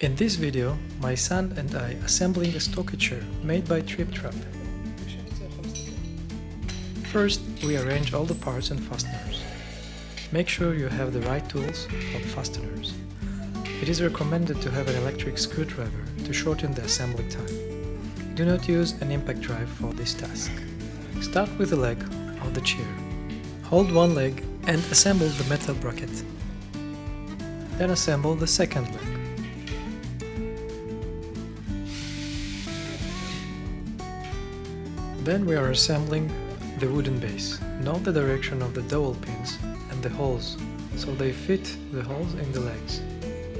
In this video, my son and I assembling a Stokke chair made by Trip Trap. First, we arrange all the parts and fasteners. Make sure you have the right tools for the fasteners. It is recommended to have an electric screwdriver to shorten the assembly time. Do not use an impact drive for this task. Start with the leg of the chair. Hold one leg and assemble the metal bracket. Then assemble the second leg. Then we are assembling the wooden base. Note the direction of the dowel pins and the holes, so they fit the holes in the legs.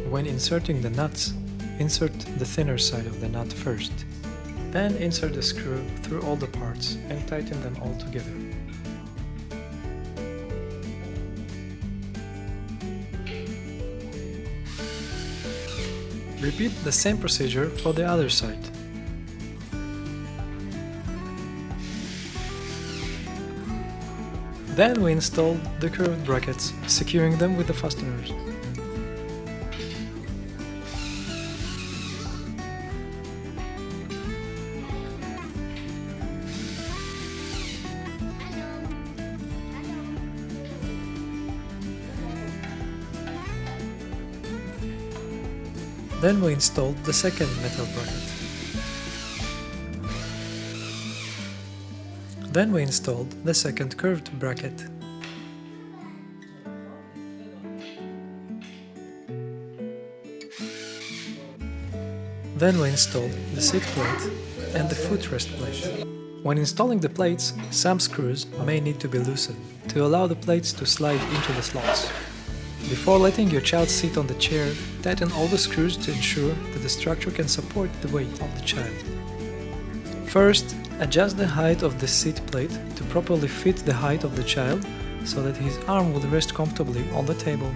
When inserting the nuts, insert the thinner side of the nut first. Then insert the screw through all the parts and tighten them all together. Repeat the same procedure for the other side. Then we install the curved brackets, securing them with the fasteners. Then we installed the second metal bracket. Then we installed the second curved bracket. Then we installed the seat plate and the footrest plate. When installing the plates, some screws may need to be loosened to allow the plates to slide into the slots. Before letting your child sit on the chair, tighten all the screws to ensure that the structure can support the weight of the child. First, adjust the height of the seat plate to properly fit the height of the child so that his arm will rest comfortably on the table.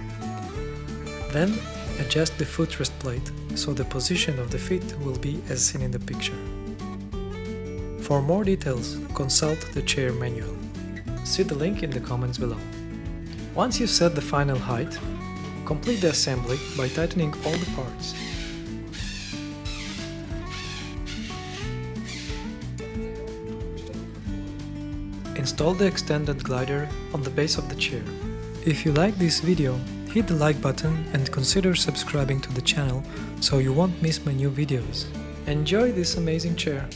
Then, adjust the footrest plate so the position of the feet will be as seen in the picture. For more details, consult the chair manual. See the link in the comments below. Once you set the final height, complete the assembly by tightening all the parts. Install the extended glider on the base of the chair. If you like this video, hit the like button and consider subscribing to the channel so you won't miss my new videos. Enjoy this amazing chair!